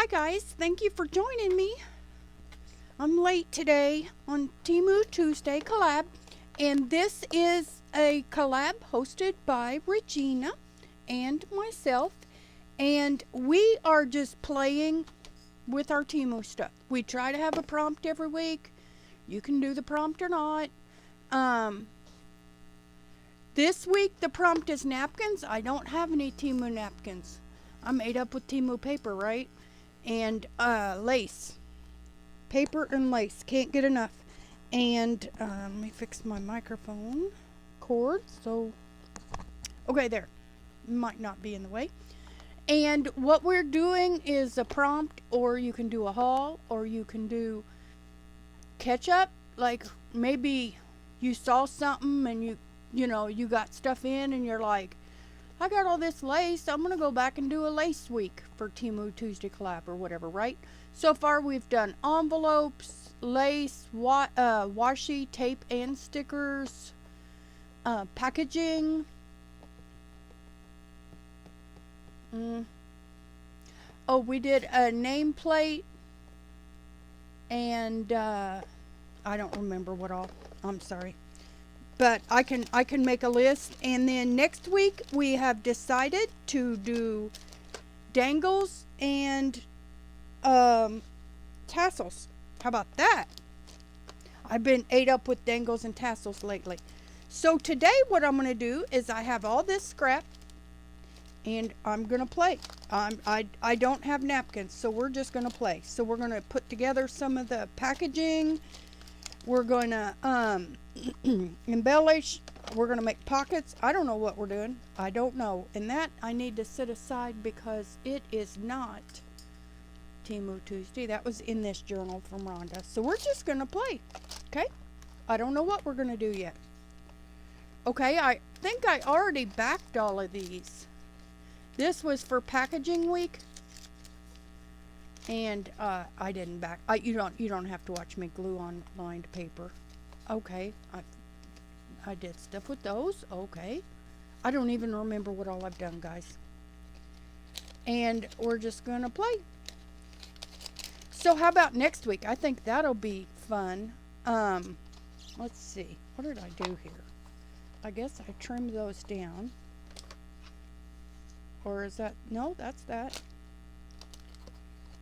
Hi guys, thank you for joining me. I'm late today on Temu Tuesday collab, and this is a collab hosted by Regina and myself, and we are just playing with our Temu stuff. We try to have a prompt every week. You can do the prompt or not. This week the prompt is napkins. I don't have any Temu napkins. I'm made up with Temu paper, right? And lace. Paper and lace. Can't get enough. And let me fix my microphone cord. So, okay, there. Might not be in the way. And what we're doing is a prompt, or you can do a haul, or you can do catch up. Like maybe you saw something and you got stuff in and you're like, I got all this lace. I'm going to go back and do a lace week for Temu Tuesday collab or whatever, right? So far we've done envelopes, lace, washi, tape and stickers, packaging. Oh, we did a nameplate and I don't remember what all. I'm sorry. But I can make a list, and then next week we have decided to do dangles and tassels. How about that? I've been ate up with dangles and tassels lately. So today what I'm going to do is I have all this scrap and I'm going to play. I don't have napkins, so we're just going to play. So we're going to put together some of the packaging. We're going to embellish. We're going to make pockets. I don't know what we're doing. I don't know. And that I need to set aside because it is not Temu Tuesday. That was in this journal from Rhonda. So we're just going to play. Okay? I don't know what we're going to do yet. Okay, I think I already backed all of these. This was for packaging week. And I didn't back. You don't have to watch me glue on lined paper. Okay, I did stuff with those. Okay, I don't even remember what all I've done, guys. And we're just gonna play. So how about next week? I think that'll be fun. Let's see. What did I do here? I guess I trimmed those down. Or is that? No, that's that.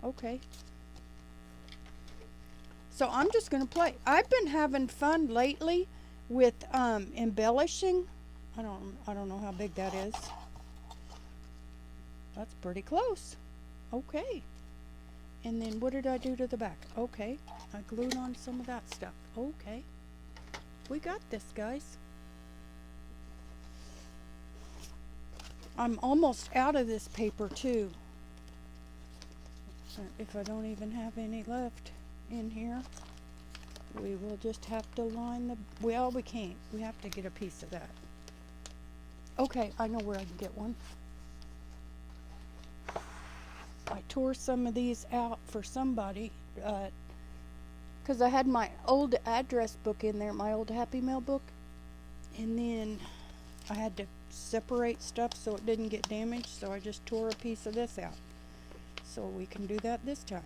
Okay. So I'm just going to play. I've been having fun lately with embellishing. I don't know how big that is. That's pretty close. Okay. And then what did I do to the back? Okay. I glued on some of that stuff. Okay. We got this, guys. I'm almost out of this paper too. If I don't even have any left in here, we will just have to line the, well, we can't. We have to get a piece of that. Okay, I know where I can get one. I tore some of these out for somebody, because I had my old address book in there, my old Happy Mail book, and then I had to separate stuff so it didn't get damaged, so I just tore a piece of this out. So we can do that this time.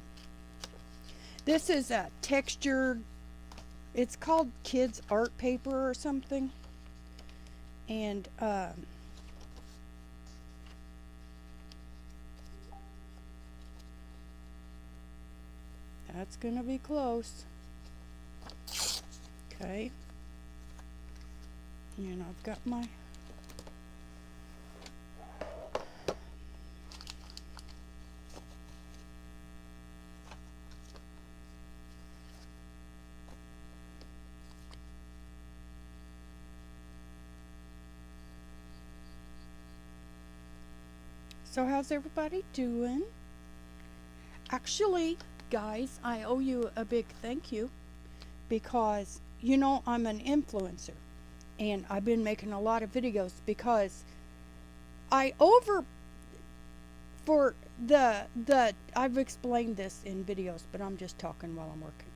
This is a textured, it's called kids art paper or something. And that's gonna be close. Okay. And I've got my So how's everybody doing? Actually, guys, I owe you a big thank you because, I'm an influencer and I've been making a lot of videos because I've explained this in videos, but I'm just talking while I'm working.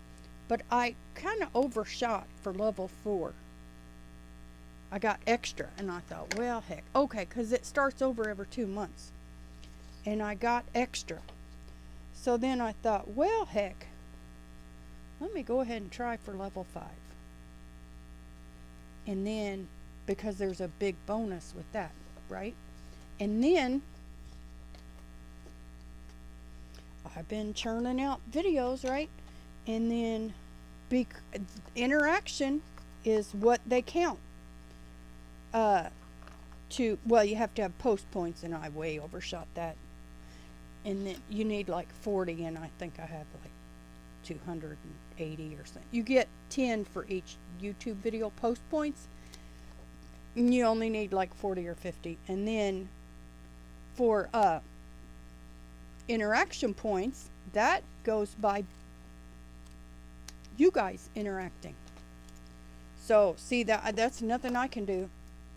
But I kind of overshot for level 4. I got extra and I thought, well, heck, okay, because it starts over every 2 months. And I got extra. So then I thought, well, heck, let me go ahead and try for level 5. And then, because there's a big bonus with that, right? And then I've been churning out videos, right? And then interaction is what they count. Well, you have to have post points, and I way overshot that. And then you need like 40, and I think I have like 280 or something. You get 10 for each YouTube video post points, and you only need like 40 or 50. And then for interaction points, that goes by you guys interacting. So see, that's nothing I can do.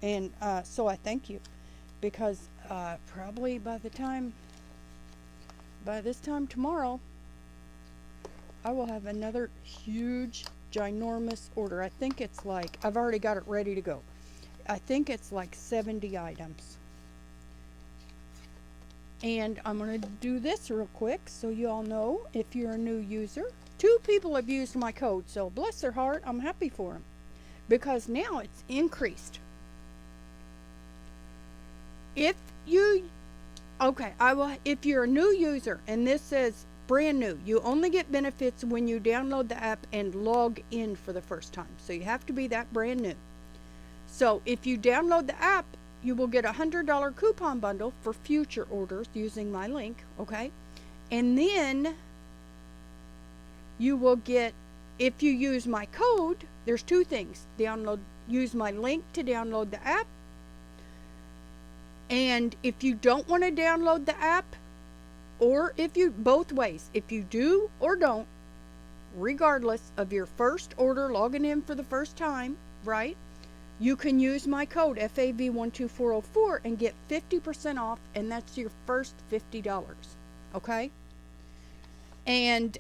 And so I thank you, because probably by this time tomorrow, I will have another huge, ginormous order. I think it's like, I've already got it ready to go. I think it's like 70 items. And I'm going to do this real quick so you all know if you're a new user. 2 people have used my code, so bless their heart, I'm happy for them. Because now it's increased. If you're a new user and this says brand new, you only get benefits when you download the app and log in for the first time. So you have to be that brand new. So if you download the app, you will get a $100 coupon bundle for future orders using my link, okay? And then you will get, if you use my code, there's 2 things. Use my link to download the app. And if you don't want to download the app, or both ways, if you do or don't, regardless of your first order logging in for the first time, right? You can use my code fav12404 and get 50% off, and that's your first $50, okay? And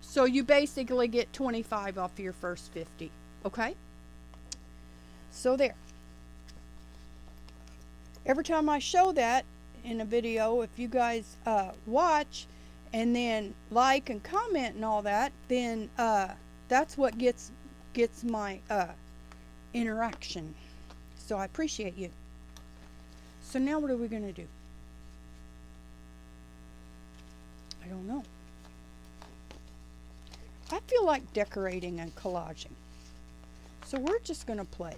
so you basically get 25 off your first 50, okay? So there. Every time I show that in a video, if you guys watch and then like and comment and all that, then that's what gets my interaction. So I appreciate you. So now what are we going to do? I don't know. I feel like decorating and collaging. So we're just going to play.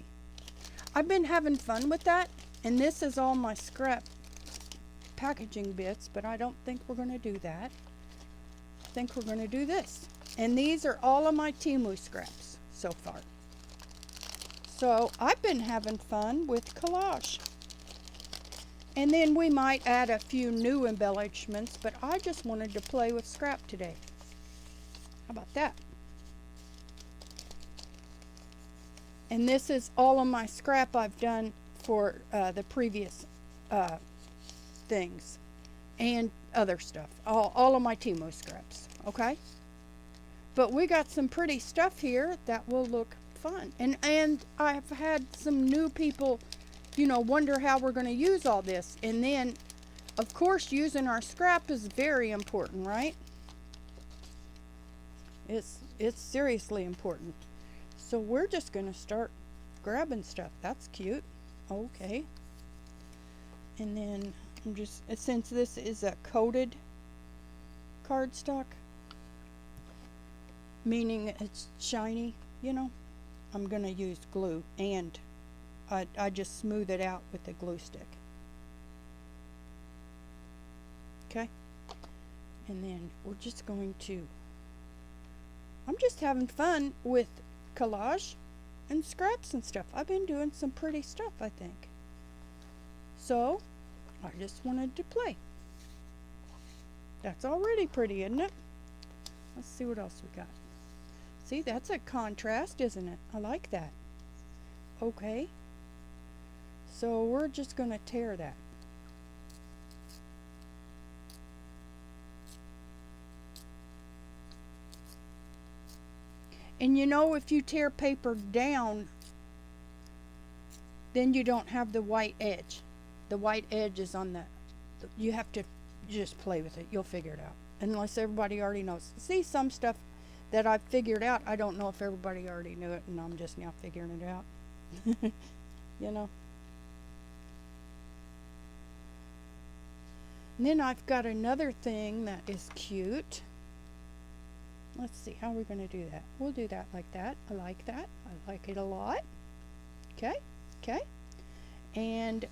I've been having fun with that. And this is all my scrap packaging bits, but I don't think we're going to do that. I think we're going to do this. And these are all of my Temu scraps so far. So I've been having fun with collage. And then we might add a few new embellishments, but I just wanted to play with scrap today. How about that? And this is all of my scrap I've done for the previous things and other stuff. All of my Temu scraps, okay? But we got some pretty stuff here that will look fun. And I've had some new people, wonder how we're going to use all this. And then, of course, using our scrap is very important, right? It's seriously important. So we're just going to start grabbing stuff. That's cute. Okay. And then I'm just, since this is a coated cardstock, meaning it's shiny, I'm going to use glue, and I just smooth it out with a glue stick. Okay. And then we're just going to, I'm just having fun with collage and scraps and stuff. I've been doing some pretty stuff, I think. So, I just wanted to play. That's already pretty, isn't it? Let's see what else we got. See, that's a contrast, isn't it? I like that. Okay. So, we're just going to tear that. And if you tear paper down, then you don't have the white edge. The white edge is on you have to just play with it. You'll figure it out. Unless everybody already knows. See, some stuff that I've figured out, I don't know if everybody already knew it, and I'm just now figuring it out. You know. And then I've got another thing that is cute. Let's see, how are we going to do that? We'll do that like that. I like that. I like it a lot. Okay, okay. And,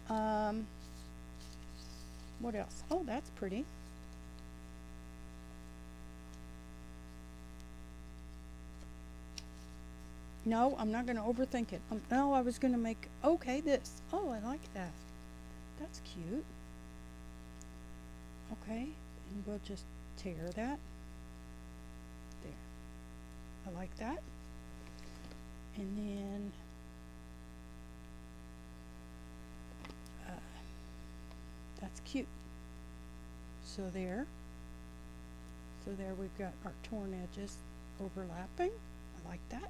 what else? Oh, that's pretty. No, I'm not going to overthink it. No, I was going to make, okay, this. Oh, I like that. That's cute. Okay, and we'll just tear that. There. I like that. And then that's cute. So there we've got our torn edges overlapping. I like that.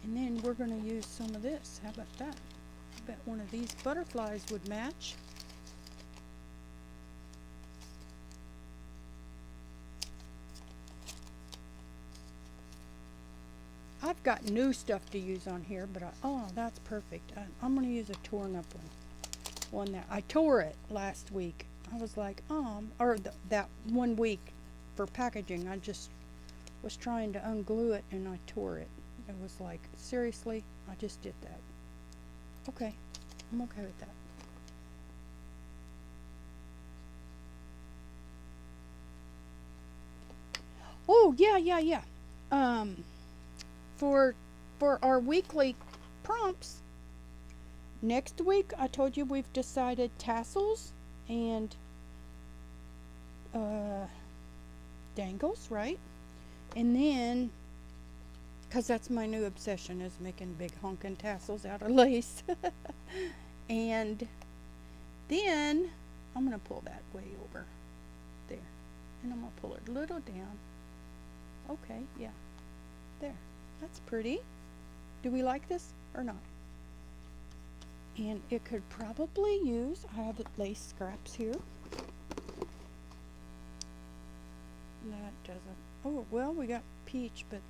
And then we're going to use some of this. How about that? I bet one of these butterflies would match. I've got new stuff to use on here, but oh, that's perfect. I'm going to use a torn up one that I tore it last week. I was like, or that 1 week for packaging. I just was trying to unglue it and I tore it. It was like, seriously, I just did that. Okay, I'm okay with that. Oh, yeah. For our weekly prompts, next week I told you we've decided tassels and dangles, right? And then, because that's my new obsession, is making big honkin' tassels out of lace. And then I'm going to pull that way over there, and I'm going to pull it a little down. Okay, yeah, there. That's pretty. Do we like this or not? And it could probably use, I have lace scraps here. That doesn't, oh, well, we got peach, but,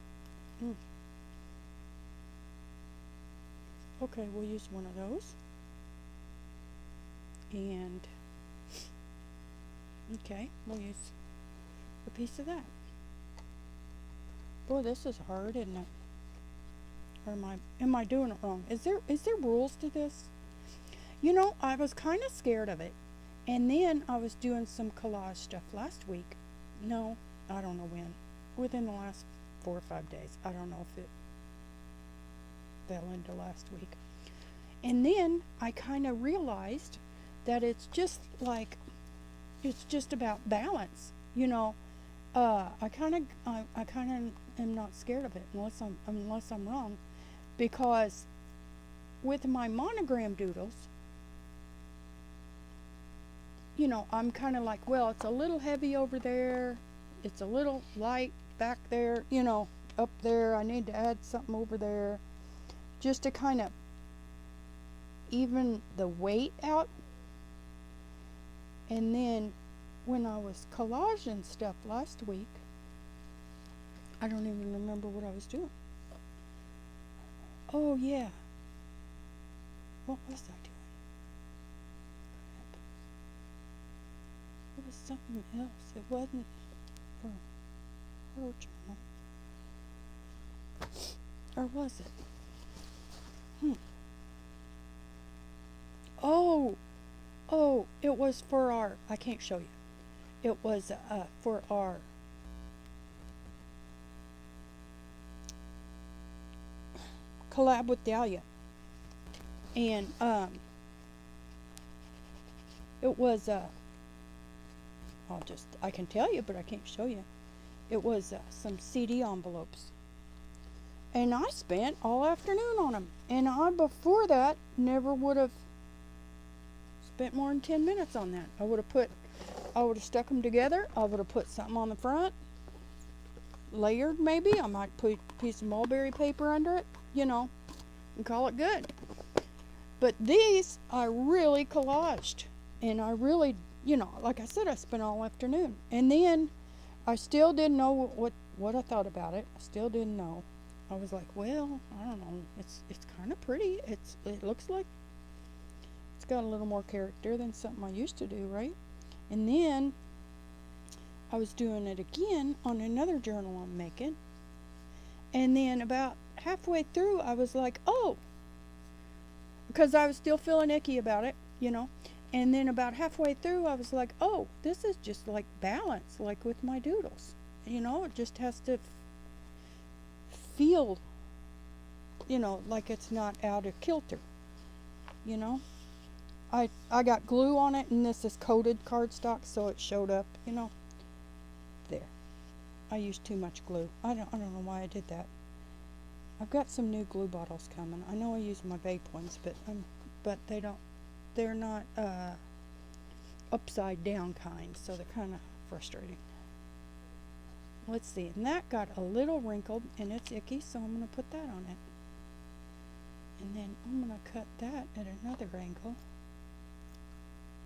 okay, we'll use one of those. And, okay, we'll use a piece of that. Boy, this is hard, isn't it? Or am I doing it wrong? Is there rules to this? You know, I was kind of scared of it. And then I was doing some collage stuff last week. No, I don't know when. Within the last 4 or 5 days. I don't know if it fell into last week. And then I kind of realized that it's just about balance. You know, I kind of am not scared of it unless I'm wrong, because with my monogram doodles, you know, I'm kind of like, well, it's a little heavy over there, it's a little light back there, you know, up there, I need to add something over there, just to kind of even the weight out. And then when I was collaging stuff last week, I don't even remember what I was doing. Oh, yeah. What was I doing? Crap. It was something else. It wasn't for her journal. Or was it? Oh, it was for our, I can't show you. It was for our collab with Dahlia. And it was I can tell you, but I can't show you. It was some CD envelopes. And I spent all afternoon on them. And I, before that, never would have spent more than 10 minutes on that. I would have stuck them together. I would have put something on the front, layered maybe. I might put a piece of mulberry paper under it, you know, and call it good. But these I really collaged, and I really you know, like I said, I spent all afternoon. And then I still didn't know what I thought about it. I still didn't know. I was like, well, I don't know. It's kind of pretty. It looks like it's got a little more character than something I used to do, right? And then I was doing it again on another journal I'm making. And then about halfway through, I was like, oh, because I was still feeling icky about it, you know. And then about halfway through, I was like, oh, this is just like balance, like with my doodles. You know, it just has to feel, you know, like it's not out of kilter, you know. I got glue on it, and this is coated cardstock, so it showed up, you know. There. I used too much glue. I don't know why I did that. I've got some new glue bottles coming. I know I use my vape ones, but they're not upside down kind, so they're kind of frustrating. Let's see, and that got a little wrinkled and it's icky, so I'm going to put that on it. And then I'm going to cut that at another angle.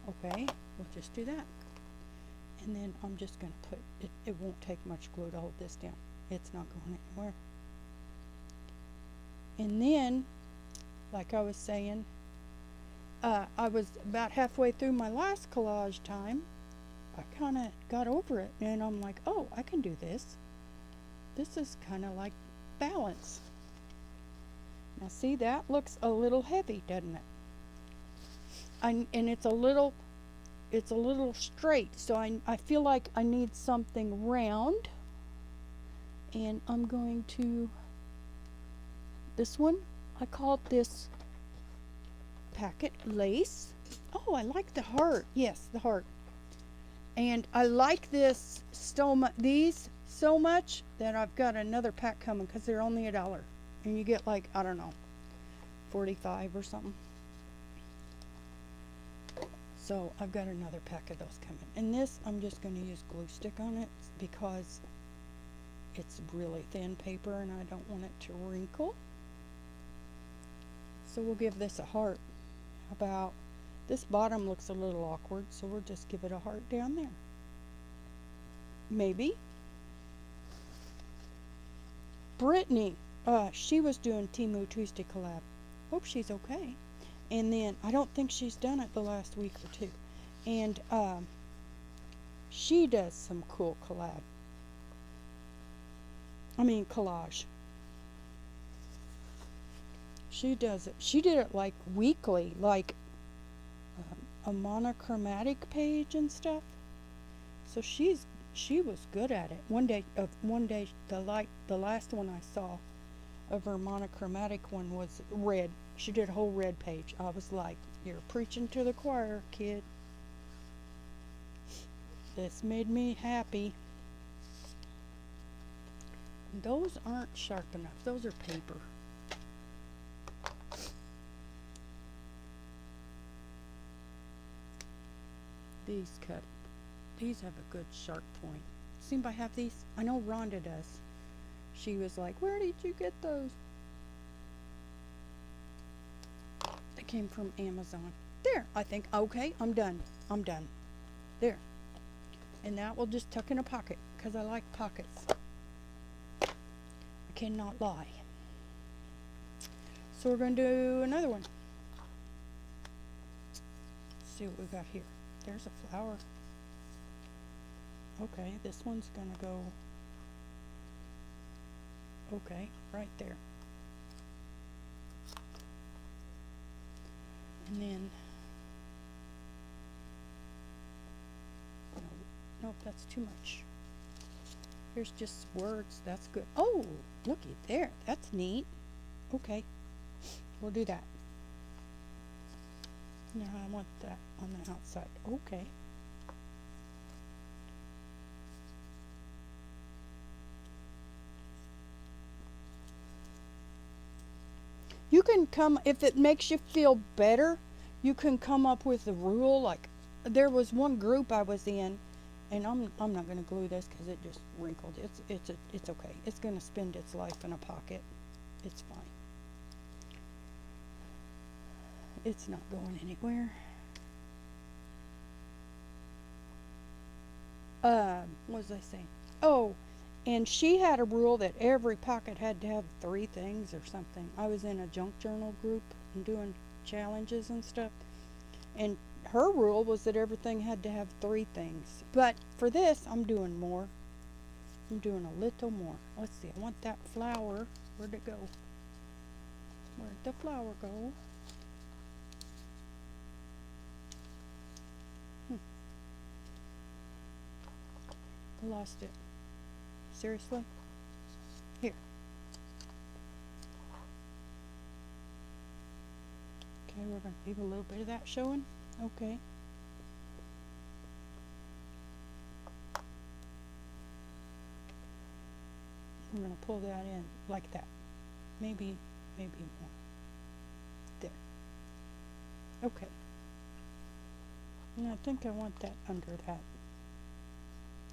Okay, we'll just do that. And then I'm just going to put it, it won't take much glue to hold this down. It's not going anywhere. And then, like I was saying, I was about halfway through my last collage time. I kind of got over it, and I'm like, oh, I can do this. This is kind of like balance. Now see, that looks a little heavy, doesn't it? And it's a little straight, so I feel like I need something round. And I'm going to, this one, I called this packet lace. Oh, I like the heart. Yes, the heart. And I like these so much that I've got another pack coming, because they're only $1. And you get like, I don't know, 45 or something. So I've got another pack of those coming. And this, I'm just going to use glue stick on it because it's really thin paper and I don't want it to wrinkle. So we'll give this a heart. About, this bottom looks a little awkward, so we'll just give it a heart down there. Maybe. Brittany, she was doing Temu Tuesday collab. Hope she's okay. And then I don't think she's done it the last week or two. And she does some cool collage. She does it. She did it like weekly, like a monochromatic page and stuff. So she was good at it. One day, the last one I saw of her monochromatic one was red. She did a whole red page. I was like, you're preaching to the choir, kid. This made me happy. Those aren't sharp enough. Those are paper. These have a good sharp point. Does anybody have these? I know Rhonda does. She was like, where did you get those? They came from Amazon. There, I think. Okay, I'm done. There. And that will just tuck in a pocket, because I like pockets. I cannot lie. So we're going to do another one. Let's see what we got here. There's a flower. Okay, this one's going to go, okay, right there. And then, nope, that's too much. Here's just words. That's good. Oh, looky there. That's neat. Okay, we'll do that. Now I want that on the outside. Okay. You can come, if it makes you feel better, you can come up with a rule. Like, there was one group I was in, and I'm not going to glue this because it just wrinkled. It's okay. It's going to spend its life in a pocket. It's fine. It's not going anywhere. What was I saying? Oh, and she had a rule that every pocket had to have 3 things or something. I was in a junk journal group and doing challenges and stuff, and her rule was that everything had to have 3 things. But for this, I'm doing more. I'm doing a little more. Let's see, I want that flower. Where'd it go? Where'd the flower go? I lost it. Seriously? Here. Okay, we're going to leave a little bit of that showing. Okay. We're going to pull that in like that. Maybe more. There. Okay. And I think I want that under that.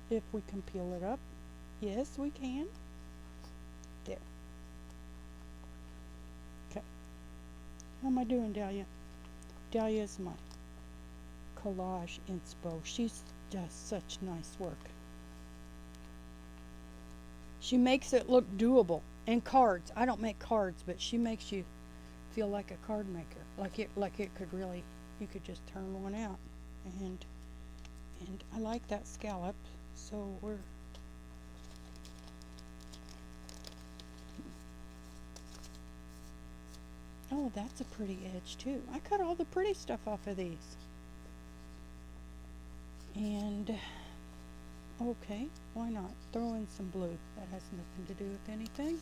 If we can peel it up. Yes, we can. There. Okay. How am I doing, Dahlia? Dahlia's my collage inspo. She does such nice work. She makes it look doable. And cards. I don't make cards, but she makes you feel like a card maker. Like it could really, you could just turn one out. And I like that scallop. So we're oh, that's a pretty edge too. I cut all the pretty stuff off of these. And okay, why not? Throw in some blue. That has nothing to do with anything.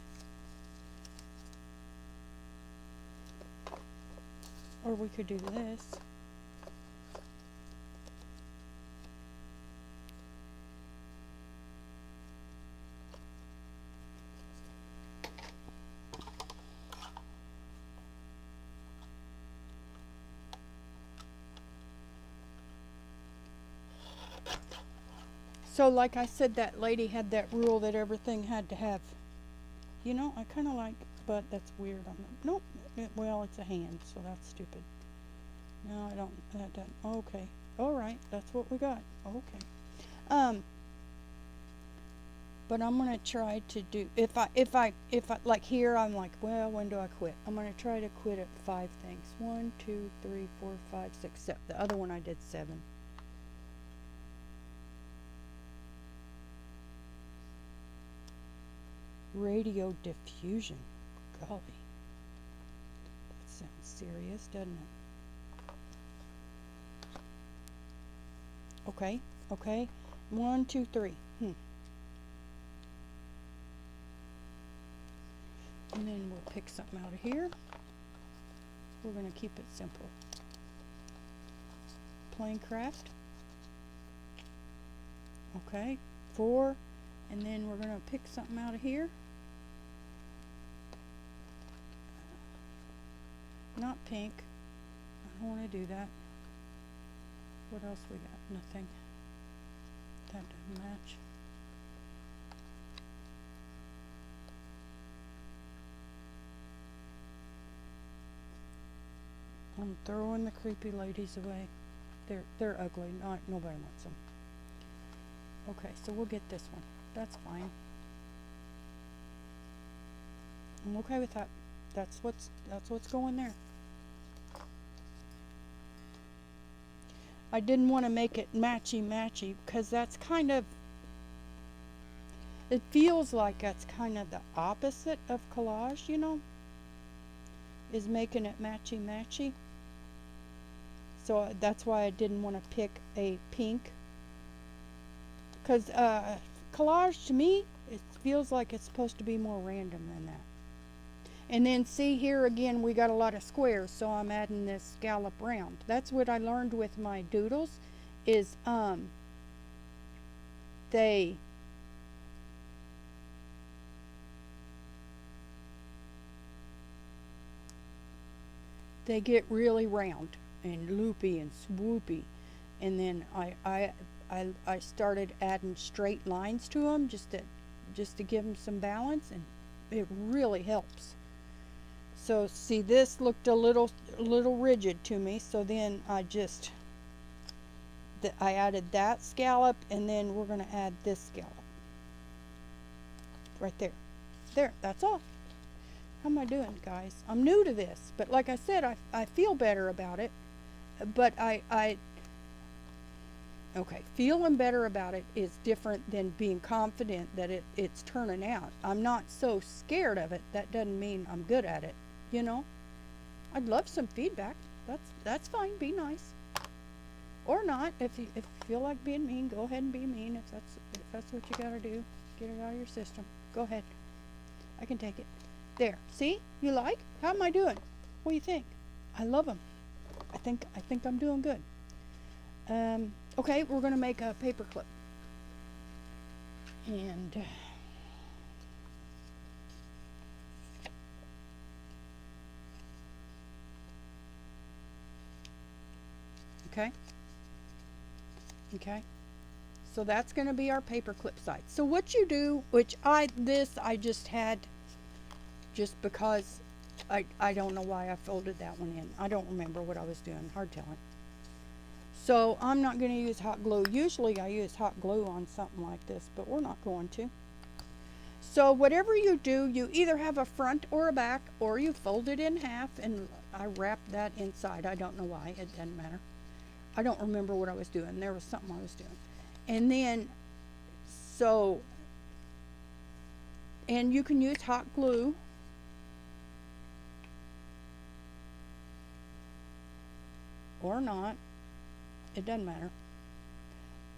Or we could do this. So like I said, that lady had that rule that everything had to have, you know, I kind of like, but that's weird. Nope, well, it's a hand, so that's stupid. No, I don't, that doesn't, okay. All right, that's what we got. Okay. But I'm going to try to do, if I, like here, I'm like, well, when do I quit? I'm going to try to quit at 5 things. 1, 2, 3, 4, 5, 6, 7. The other one I did 7. Radio diffusion. Golly. That sounds serious, doesn't it? Okay, okay. 1, 2, 3. And then we'll pick something out of here. We're going to keep it simple. Plain craft. Okay, 4. And then we're going to pick something out of here. Not pink. I don't want to do that. What else we got? Nothing. That doesn't match. I'm throwing the creepy ladies away. They're ugly. Nobody wants them. Okay, so we'll get this one. That's fine. I'm okay with that. That's what's going there. I didn't want to make it matchy because that's kind of, it feels like that's kind of the opposite of collage, you know, is making it matchy. So that's why I didn't want to pick a pink, because collage to me, it feels like it's supposed to be more random than that. And then see here again, we got a lot of squares, so I'm adding this scallop round. That's what I learned with my doodles, is they get really round and loopy and swoopy, and then I started adding straight lines to them just to give them some balance, and it really helps. So see, this looked a little rigid to me, so then I just I added that scallop, and then we're going to add this scallop. Right there. There, that's all. How am I doing, guys? I'm new to this, but like I said, I feel better about it. But okay, feeling better about it is different than being confident that it's turning out. I'm not so scared of it. That doesn't mean I'm good at it, you know? I'd love some feedback. That's fine. Be nice. Or not. If you feel like being mean, go ahead and be mean. If that's what you gotta do, get it out of your system. Go ahead. I can take it. There. See? You like? How am I doing? What do you think? I love them. I think I'm doing good. Okay, we're gonna make a paper clip. And okay. Okay. So that's going to be our paper clip side. So what you do, which I just had just because I don't know why I folded that one in. I don't remember what I was doing. Hard telling. So I'm not going to use hot glue. Usually I use hot glue on something like this, but we're not going to. So whatever you do, you either have a front or a back, or you fold it in half, and I wrapped that inside. I don't know why. It doesn't matter. I don't remember what I was doing. There was something I was doing. And then, and you can use hot glue. Or not. It doesn't matter.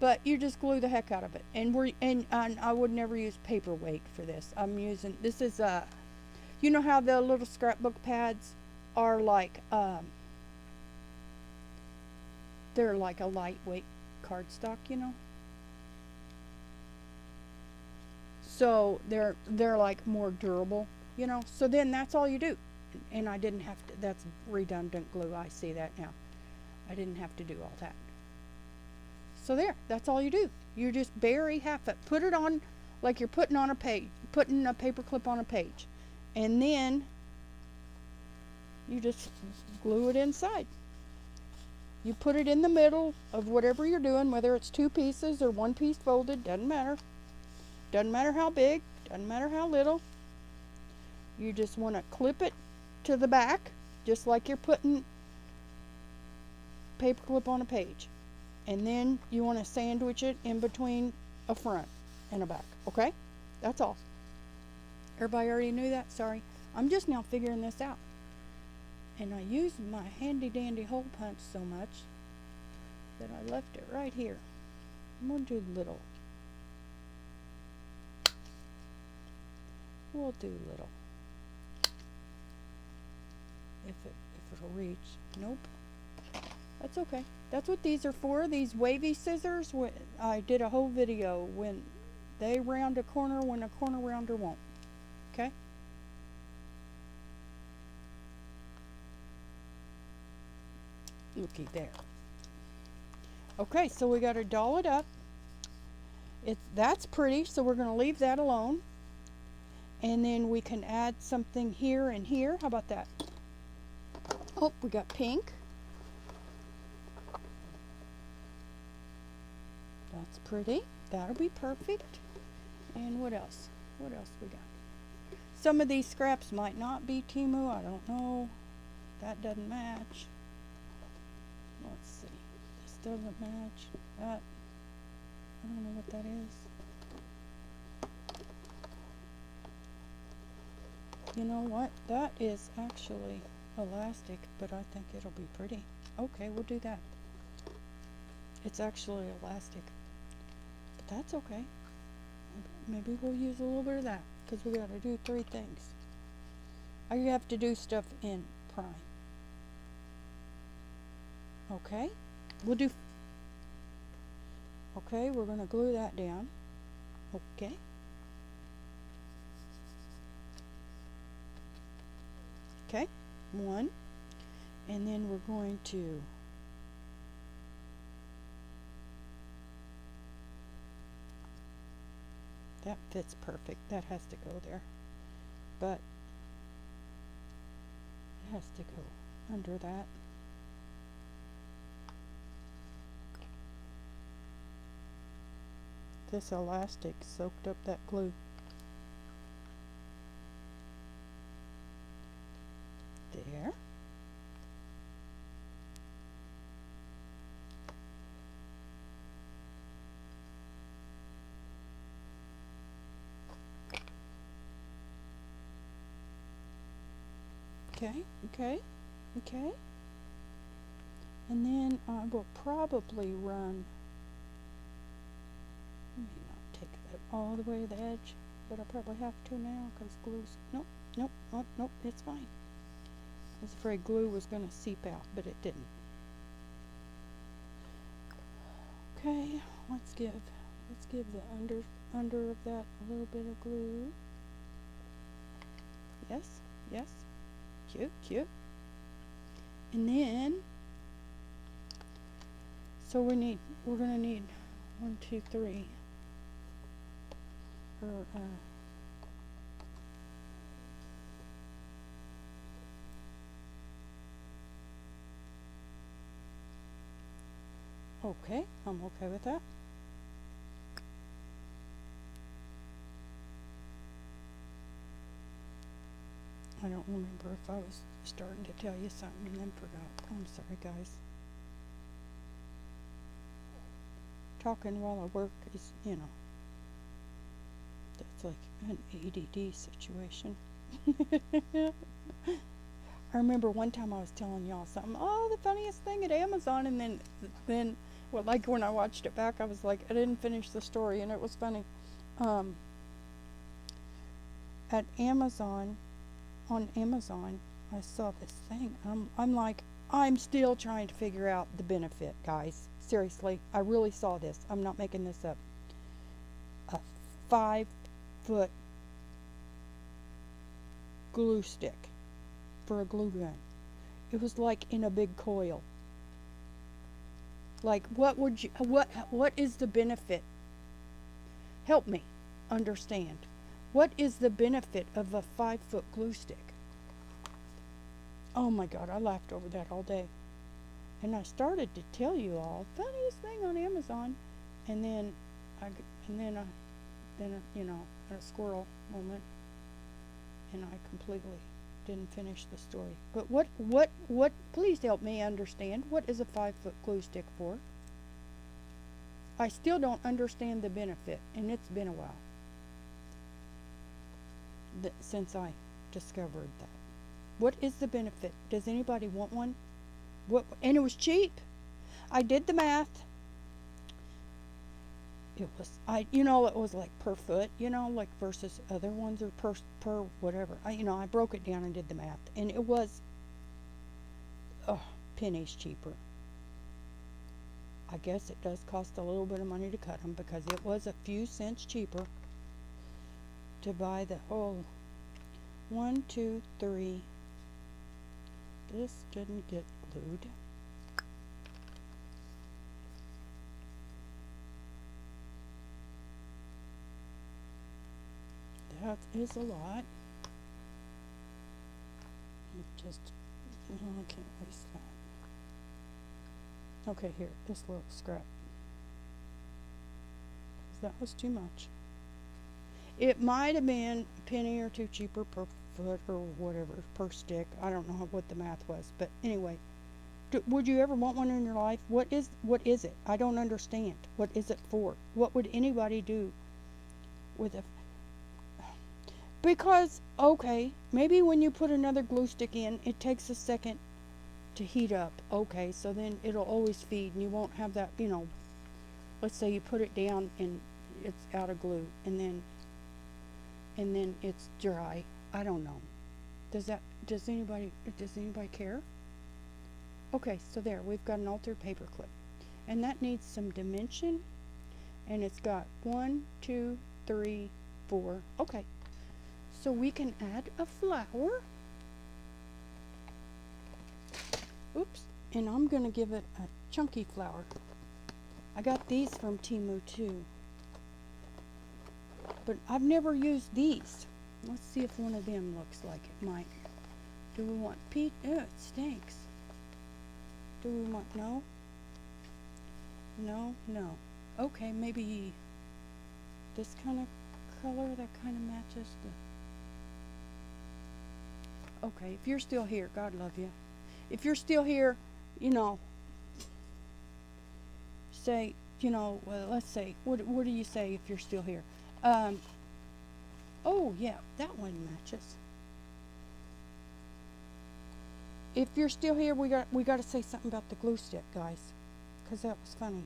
But you just glue the heck out of it. And I would never use paperweight for this. I'm using, this is you know how the little scrapbook pads are like, they're like a lightweight cardstock, you know? So they're like more durable, you know? So then that's all you do. And I didn't have to, that's redundant glue. I see that now. I didn't have to do all that. So there, that's all you do. You just bury half it. Put it on like you're putting on a page, putting a paper clip on a page. And then you just glue it inside. You put it in the middle of whatever you're doing, whether it's 2 pieces or 1 piece folded, doesn't matter. Doesn't matter how big, doesn't matter how little. You just want to clip it to the back, just like you're putting paper clip on a page. And then you want to sandwich it in between a front and a back, okay? That's all. Everybody already knew that? Sorry. I'm just now figuring this out. And I used my handy dandy hole punch so much that I left it right here. I'm going to do little. We'll do little. If it'll reach. Nope. That's okay. That's what these are for. These wavy scissors. I did a whole video when they round a corner when a corner rounder won't. Okay? Looky there. Okay, so we got to doll it up. That's pretty, so we're going to leave that alone. And then we can add something here and here. How about that? Oh, we got pink. That's pretty. That'll be perfect. And what else? What else we got? Some of these scraps might not be Temu. I don't know. That doesn't match. Let's see. This doesn't match. That, I don't know what that is. You know what? That is actually elastic, but I think it'll be pretty. Okay, we'll do that. It's actually elastic. But that's okay. Maybe we'll use a little bit of that, because we got to do 3 things. I have to do stuff in prime. Okay, we'll do. Okay, we're going to glue that down. Okay. Okay, 1. And then we're going to that fits perfect. That has to go there. But it has to go under that. this elastic soaked up that glue. There. Okay. And then I will probably run, let me not take that all the way to the edge, but I probably have to now because glue's, nope, it's fine. I was afraid glue was going to seep out, but it didn't. Okay, let's give the under of that a little bit of glue. Yes, cute. And then, so we're gonna need 1, 2, 3. Okay, I'm okay with that. I don't remember if I was starting to tell you something and then forgot. I'm sorry, guys. Talking while I work is, that's like an ADD situation. I remember one time I was telling y'all something, the funniest thing at Amazon, and then, well, like when I watched it back, I was like, I didn't finish the story, and it was funny. At Amazon, on Amazon, I saw this thing. I'm like, I'm still trying to figure out the benefit, guys. Seriously, I really saw this. I'm not making this up. A 5-foot glue stick for a glue gun. It was like in a big coil. Like, what is the benefit? Help me understand. What is the benefit of a 5-foot glue stick? Oh my God, I laughed over that all day. And I started to tell you all, funniest thing on Amazon, and then a squirrel moment, and I completely didn't finish the story. But what, please help me understand, what is a 5-foot glue stick for? I still don't understand the benefit, and it's been a while since I discovered that. What is the benefit? Does anybody want one? And it was cheap. I did the math. It was like per foot, like versus other ones or per whatever. I broke it down and did the math, and it was pennies cheaper. I guess it does cost a little bit of money to cut them because it was a few cents cheaper to buy the whole 1, 2, 3. This didn't get glued. That is a lot. I can't waste that. Okay, here, this little scrap. That was too much. It might have been a penny or two cheaper per foot or whatever, per stick. I don't know what the math was, but anyway. Would you ever want one in your life? What is it? I don't understand. What is it for? What would anybody do with a... Because, okay, maybe when you put another glue stick in, it takes a second to heat up. Okay, so then it'll always feed and you won't have that, let's say you put it down and it's out of glue and then it's dry. I don't know. Does anybody care? Okay, so there, we've got an altered paper clip. And that needs some dimension. And it's got 1, 2, 3, 4. Okay. So we can add a flower. Oops. And I'm going to give it a chunky flower. I got these from Temu too. But I've never used these. Let's see if one of them looks like it might. Do we want peach? Oh, it stinks. Do we want, no? No. Okay, maybe this kind of color that kind of matches the... Okay, if you're still here, God love you. If you're still here, you know, say, you know, well, let's say, what do you say if you're still here? Oh yeah, that one matches. If you're still here, we got to say something about the glue stick, guys, because that was funny.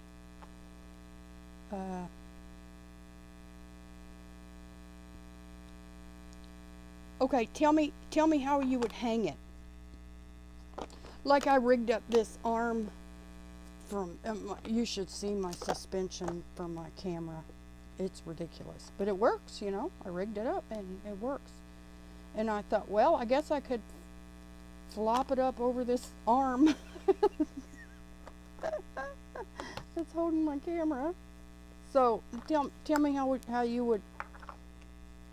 Okay, tell me how you would hang it. Like I rigged up this arm from, you should see my suspension from my camera. It's ridiculous, but it works, you know. I rigged it up and it works. And I thought, well, I guess I could flop it up over this arm that's holding my camera. So tell me how you would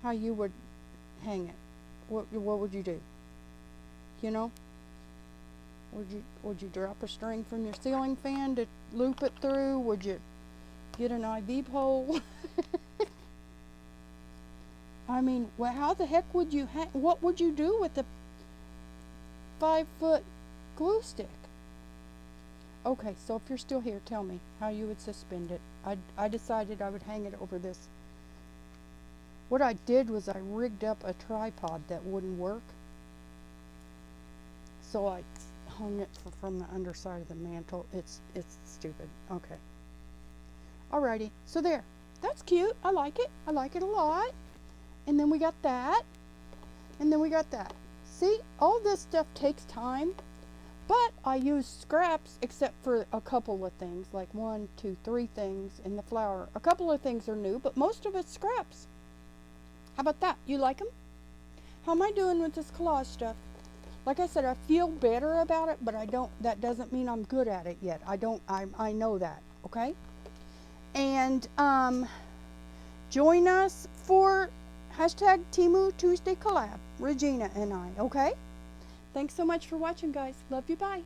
hang it. What would you do? You know? Would you drop a string from your ceiling fan to loop it through? Would you get an IV pole? I mean, well, how the heck would you what would you do with a 5-foot glue stick? Okay, so if you're still here, tell me how you would suspend it. I decided I would hang it over this. What I did was I rigged up a tripod that wouldn't work. So I hung it from the underside of the mantle. It's stupid. Okay. Alrighty. So there. That's cute. I like it. I like it a lot. And then we got that. And then we got that. See, all this stuff takes time. But I used scraps except for a couple of things. Like 1, 2, 3 things in the flower. A couple of things are new, but most of it's scraps. How about that? You like them? How am I doing with this collage stuff? Like I said, I feel better about it, but that doesn't mean I'm good at it yet. I know that, okay? And join us for hashtag Temu Tuesday collab, Regina and I, okay? Thanks so much for watching, guys. Love you, bye.